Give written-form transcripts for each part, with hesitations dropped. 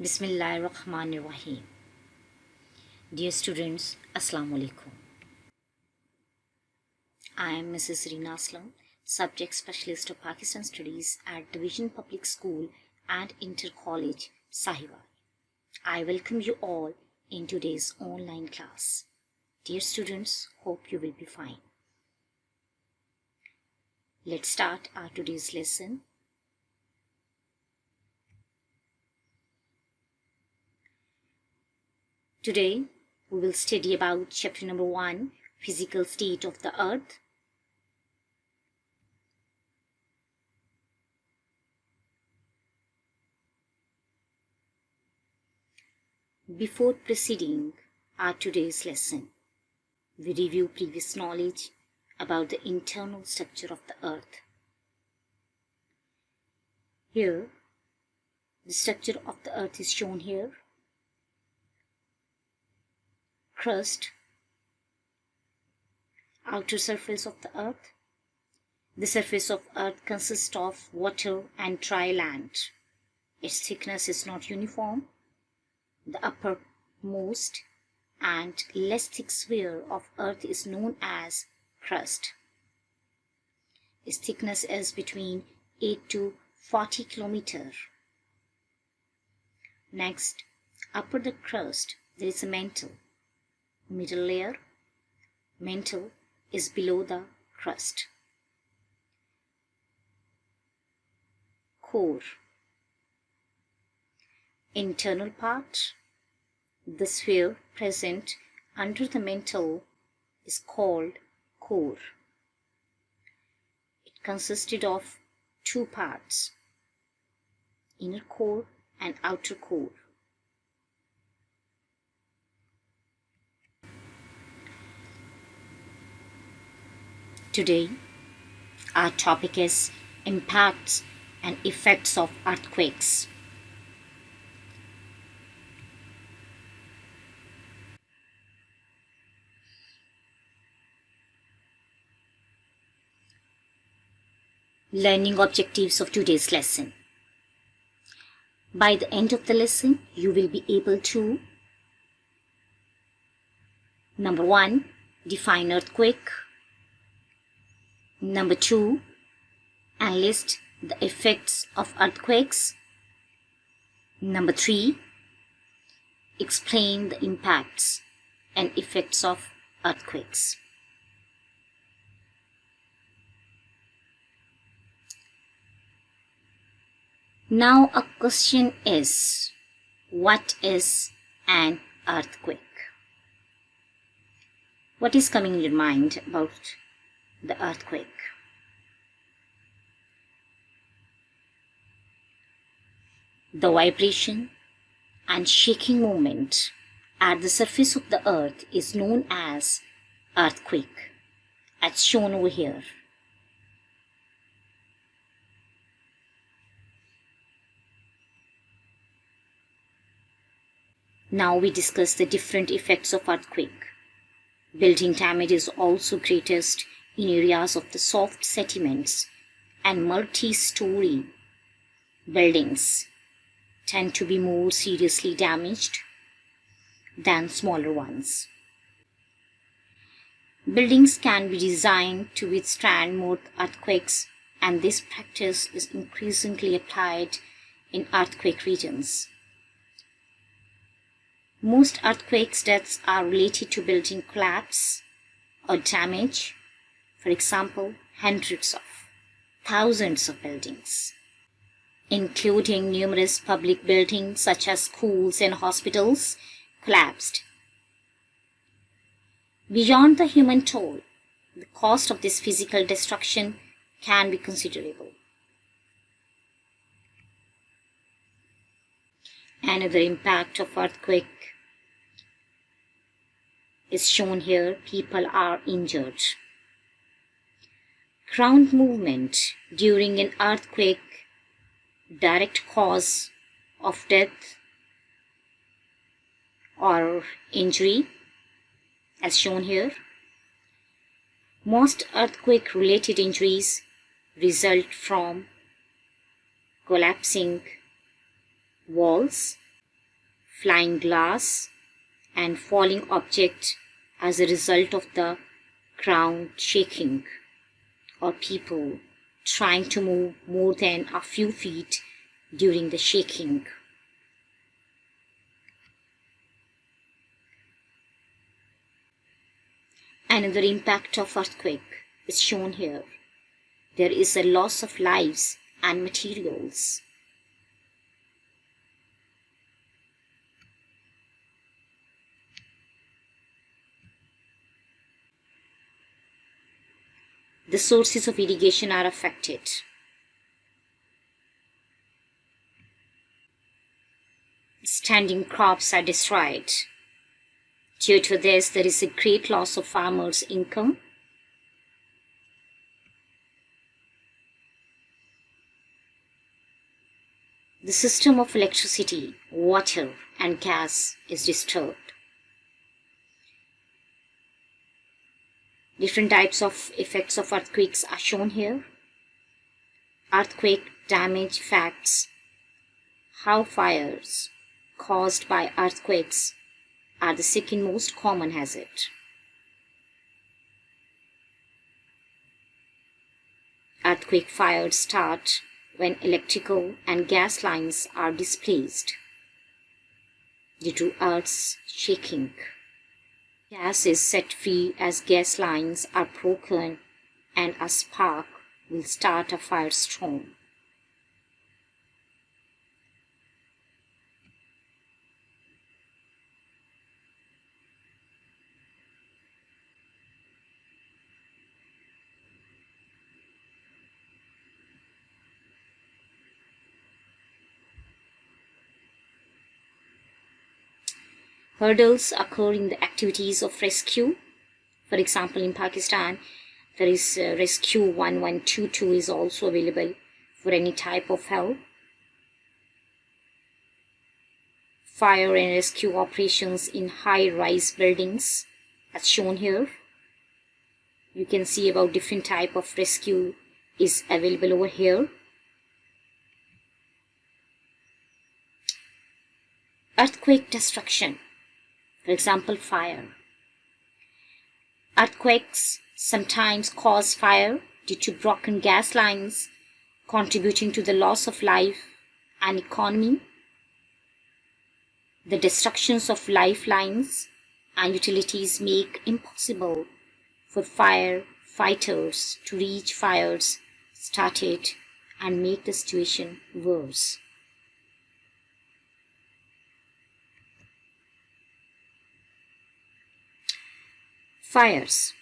Bismillahirrahmanirrahim. Dear students, Assalamu alaikum. I am Mrs. Zarina Aslam, Subject Specialist of Pakistan Studies at Division Public School and Inter College, Sahiwal. I welcome you all in today's online class. Dear students, hope you will be fine. Let's start our today's lesson. Today, we will study about chapter number 1, Physical State of the Earth. Before proceeding our today's lesson, we review previous knowledge about the internal structure of the Earth. Here, the structure of the Earth is shown here. Crust, outer surface of the Earth. The surface of Earth consists of water and dry land. Its thickness is not uniform. The uppermost and less thick sphere of Earth is known as crust. Its thickness is between 8 to 40 kilometers. Next, upper the crust, there is a mantle. Middle layer, mantle, is below the crust. Core, internal part. The sphere present under the mantle is called core. It consisted of two parts, inner core and outer core. Today, our topic is impacts and effects of earthquakes. Learning objectives of today's lesson. By the end of the lesson, you will be able to: number 1, define earthquake. Number 2, enlist the effects of earthquakes. Number 3, explain the impacts and effects of earthquakes. Now a question is, what is an earthquake? What is coming in your mind about the earthquake? The vibration and shaking movement at the surface of the earth is known as earthquake, as shown over here. Now we discuss the different effects of earthquake. Building damage is also greatest in areas of the soft sediments, and multi-story buildings tend to be more seriously damaged than smaller ones. Buildings can be designed to withstand more earthquakes, and this practice is increasingly applied in earthquake regions. Most earthquakes deaths are related to building collapse or damage. For example, hundreds of thousands of buildings, including numerous public buildings such as schools and hospitals, collapsed. Beyond the human toll, the cost of this physical destruction can be considerable. Another impact of earthquake is shown here. People are injured. Ground movement during an earthquake, direct cause of death or injury, as shown here. Most earthquake-related injuries result from collapsing walls, flying glass, and falling objects as a result of the ground shaking, or people trying to move more than a few feet during the shaking. Another impact of earthquake is shown here. There is a loss of lives and materials. The sources of irrigation are affected. Standing crops are destroyed. Due to this, there is a great loss of farmers' income. The system of electricity, water, and gas is disturbed. Different types of effects of earthquakes are shown here. Earthquake damage facts. How fires caused by earthquakes are the second most common hazard. Earthquake fires start when electrical and gas lines are displaced due to Earth's shaking. Gas is set free as gas lines are broken, and a spark will start a firestorm. Hurdles occur in the activities of rescue. For example, in Pakistan, there is Rescue 1122 is also available for any type of help. Fire and rescue operations in high-rise buildings, as shown here. You can see about different type of rescue is available over here. Earthquake destruction. For example, fire. Earthquakes sometimes cause fire due to broken gas lines, contributing to the loss of life and economy. The destructions of lifelines and utilities make impossible for firefighters to reach fires started and make the situation worse. Fires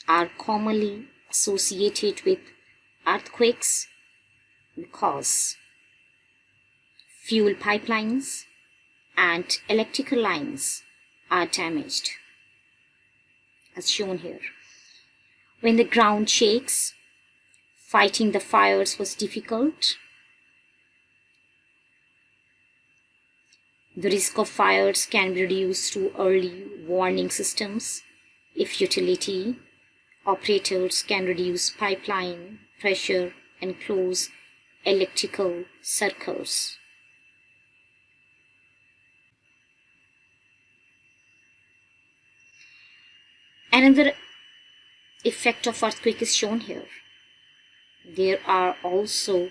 are commonly associated with earthquakes because fuel pipelines and electrical lines are damaged, as shown here. When the ground shakes, fighting the fires was difficult. The risk of fires can be reduced through early warning systems if utility operators can reduce pipeline pressure and close electrical circuits. Another effect of earthquake is shown here. There are also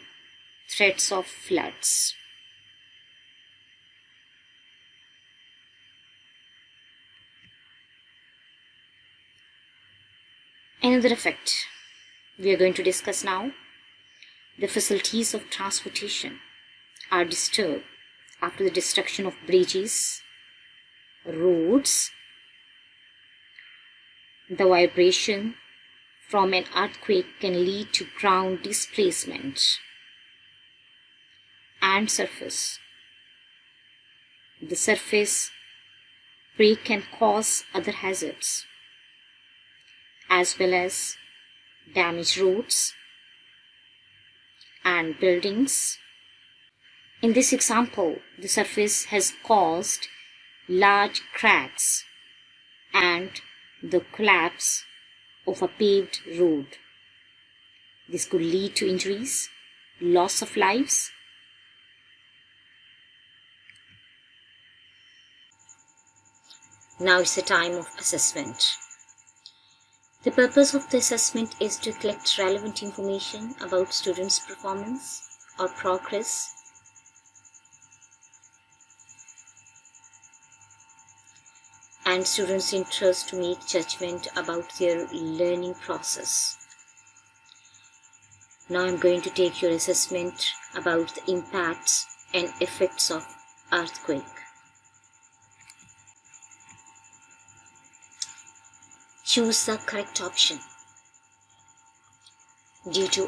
threats of floods. Another effect we are going to discuss now. The facilities of transportation are disturbed after the destruction of bridges, roads. The vibration from an earthquake can lead to ground displacement and surface. The surface break can cause other hazards, as well as damaged roads and buildings. In this example, the surface has caused large cracks and the collapse of a paved road. This could lead to injuries, loss of lives. Now it's a time of assessment. The purpose of the assessment is to collect relevant information about students' performance or progress and students' interest to make judgment about their learning process. Now I'm going to take your assessment about the impacts and effects of earthquake. Choose the correct option. Due to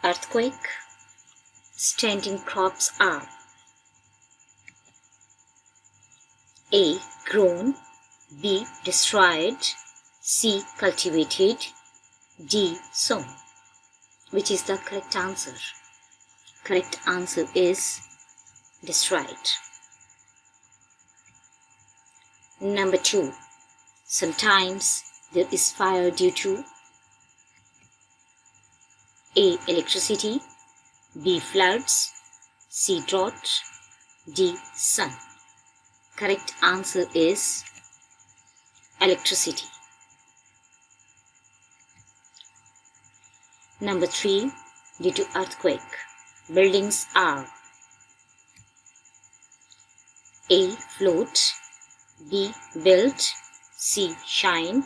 earthquake, standing crops are A. Grown, B. Destroyed, C. Cultivated, D. Sown. Which is the correct answer? Correct answer is destroyed. Number 2. Sometimes there is fire due to A. Electricity, B. Floods, C. Drought, D. Sun. Correct answer is electricity. Number 3. Due to earthquake, buildings are A. Float, B. Built, C. Shine,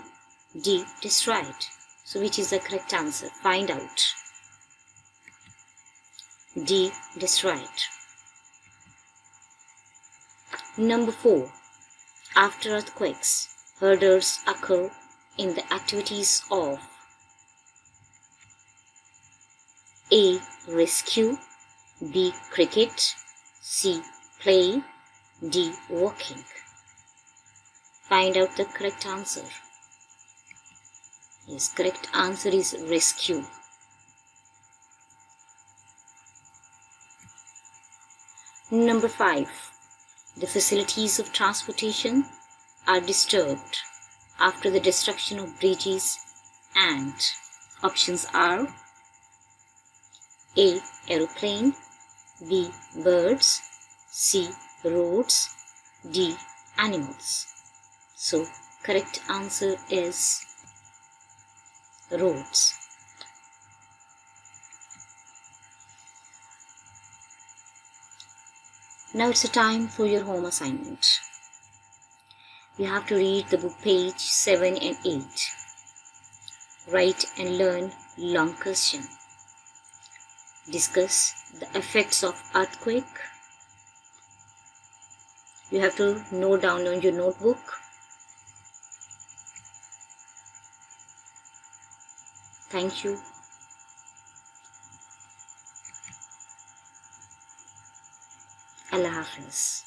D. Destroyed. So which is the correct answer? Find out. D. Destroyed. Number 4. After earthquakes, hurdles occur in the activities of A. Rescue, B. Cricket, C. Play, D. Walking. Find out the correct answer. Yes, correct answer is rescue. Number 5. The facilities of transportation are disturbed after the destruction of bridges and options are A. Aeroplane, B. Birds, C. Roads, D. Animals. So correct answer is roads. Now it's a time for your home assignment. You have to read the book page 7 and 8. Write and learn long question. Discuss the effects of earthquake. You have to note down on your notebook. Thank you. Allah Hafiz.